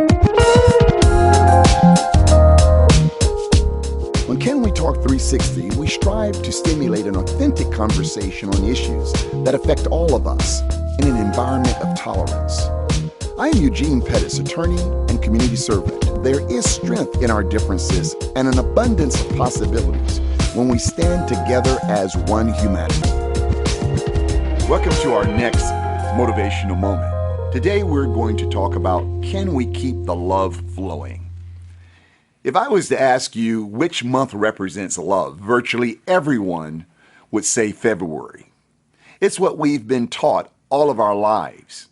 On Can We Talk 360, we strive to stimulate an authentic conversation on issues that affect all of us in an environment of tolerance. I am Eugene Pettis, attorney and community servant. There is strength in our differences and an abundance of possibilities when we stand together as one humanity. Welcome to our next motivational moment. Today we're going to talk about, can we keep the love flowing? If I was to ask you which month represents love, virtually everyone would say February. It's what we've been taught all of our lives.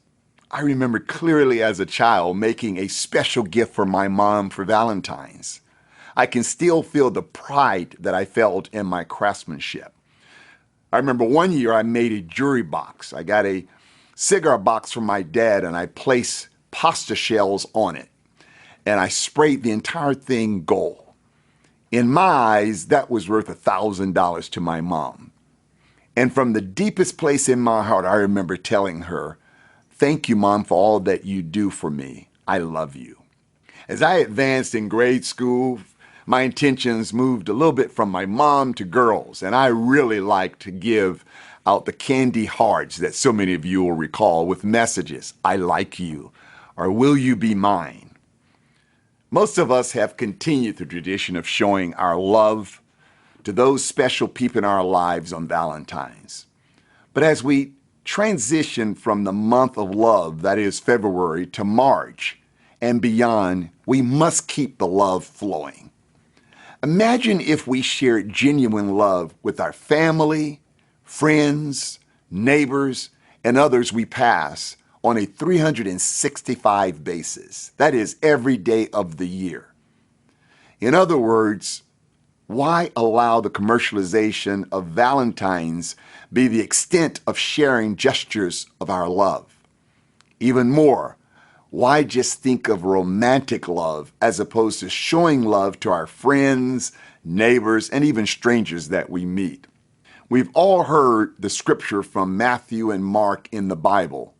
I remember clearly as a child making a special gift for my mom for Valentine's. I can still feel the pride that I felt in my craftsmanship. I remember one year I made a jewelry box. I got a cigar box from my dad and I placed pasta shells on it. And I sprayed the entire thing gold. In my eyes, that was worth $1,000 to my mom. And from the deepest place in my heart, I remember telling her, "Thank you, Mom, for all that you do for me. I love you." As I advanced in grade school, my intentions moved a little bit from my mom to girls, and I really liked to give out the candy hearts that so many of you will recall with messages, "I like you," or "Will you be mine?" Most of us have continued the tradition of showing our love to those special people in our lives on Valentine's. But as we transition from the month of love, that is February, to March and beyond, we must keep the love flowing. Imagine if we shared genuine love with our family, friends, neighbors, and others we pass on a 365 basis. That is every day of the year. In other words, why allow the commercialization of Valentine's be the extent of sharing gestures of our love? Even more, why just think of romantic love as opposed to showing love to our friends, neighbors, and even strangers that we meet? We've all heard the scripture from Matthew and Mark in the Bible.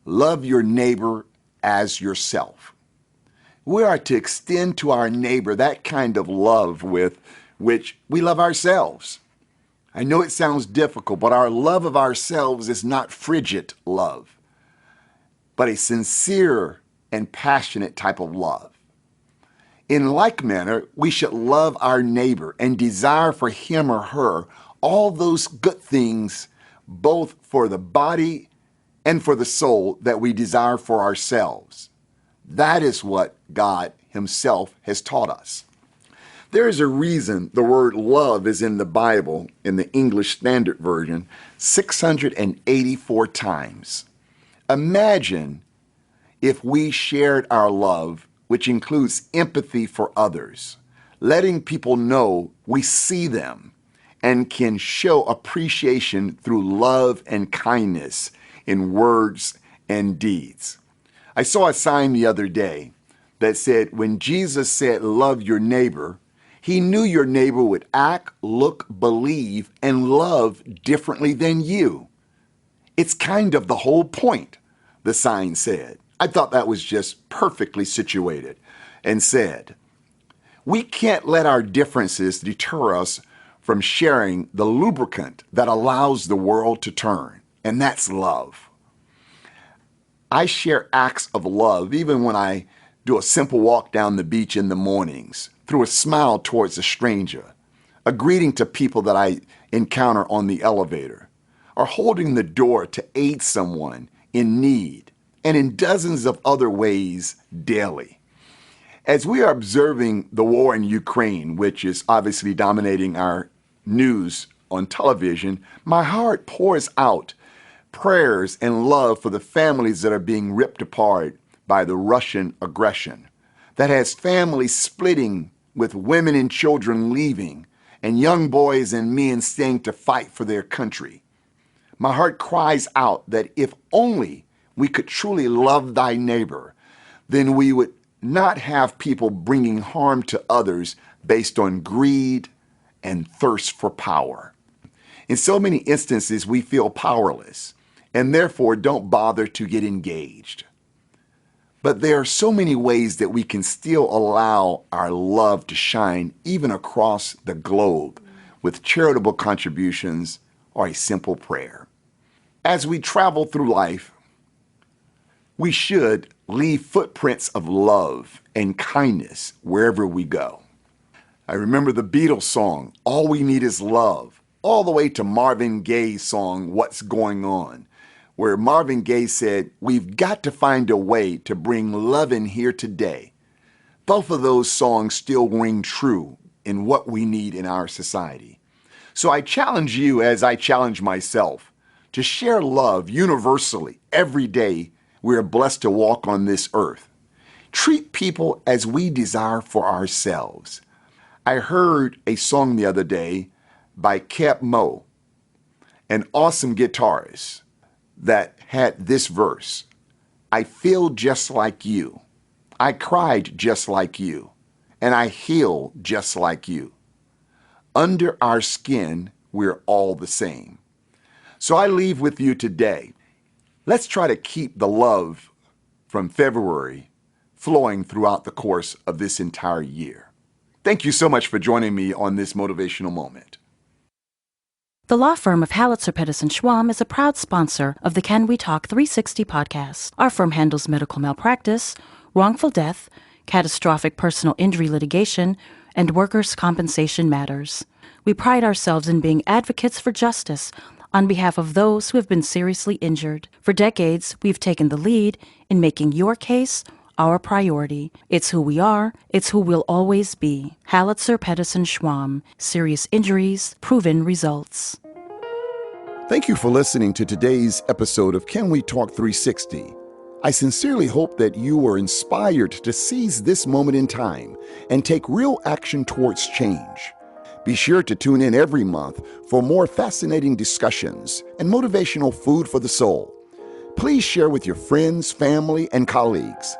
Love your neighbor as yourself. We are to extend to our neighbor that kind of love with which we love ourselves. I know it sounds difficult, but our love of ourselves is not frigid love, but a sincere and passionate type of love. In like manner, we should love our neighbor and desire for him or her all those good things, both for the body and for the soul that we desire for ourselves. That is what God Himself has taught us. There is a reason the word love is in the Bible, in the English Standard Version, 684 times. Imagine if we shared our love, which includes empathy for others, letting people know we see them and can show appreciation through love and kindness in words and deeds. I saw a sign the other day that said, when Jesus said, "Love your neighbor," He knew your neighbor would act, look, believe, and love differently than you. It's kind of the whole point, the sign said. I thought that was just perfectly situated and said, we can't let our differences deter us from sharing the lubricant that allows the world to turn, and that's love. I share acts of love even when I do a simple walk down the beach in the mornings, through a smile towards a stranger, a greeting to people that I encounter on the elevator, or holding the door to aid someone in need, and in dozens of other ways daily. As we are observing the war in Ukraine, which is obviously dominating our news on television, my heart pours out prayers and love for the families that are being ripped apart by the Russian aggression, that has families splitting with women and children leaving and young boys and men staying to fight for their country. My heart cries out that if only we could truly love thy neighbor, then we would not have people bringing harm to others based on greed and thirst for power. In so many instances, we feel powerless and therefore don't bother to get engaged. But there are so many ways that we can still allow our love to shine even across the globe with charitable contributions or a simple prayer. As we travel through life, we should leave footprints of love and kindness wherever we go. I remember the Beatles song, All We Need Is Love, all the way to Marvin Gaye's song, What's Going On, where Marvin Gaye said, we've got to find a way to bring love in here today. Both of those songs still ring true in what we need in our society. So I challenge you, as I challenge myself, to share love universally every day we are blessed to walk on this earth. Treat people as we desire for ourselves. I heard a song the other day by Keb Mo, an awesome guitarist, that had this verse: I feel just like you, I cried just like you, and I heal just like you. Under our skin, we're all the same. So I leave with you today. Let's try to keep the love from February flowing throughout the course of this entire year. Thank you so much for joining me on this motivational moment. The law firm of Halitzer, Pedersen Schwam is a proud sponsor of the Can We Talk 360 podcast. Our firm handles medical malpractice, wrongful death, catastrophic personal injury litigation, and workers' compensation matters. We pride ourselves in being advocates for justice on behalf of those who have been seriously injured. For decades, we've taken the lead in making your case our priority. It's who we are. It's who we'll always be. Halitzer, Pedersen Schwam. Serious injuries, proven results. Thank you for listening to today's episode of Can We Talk 360. I sincerely hope that you were inspired to seize this moment in time and take real action towards change. Be sure to tune in every month for more fascinating discussions and motivational food for the soul. Please share with your friends, family, and colleagues.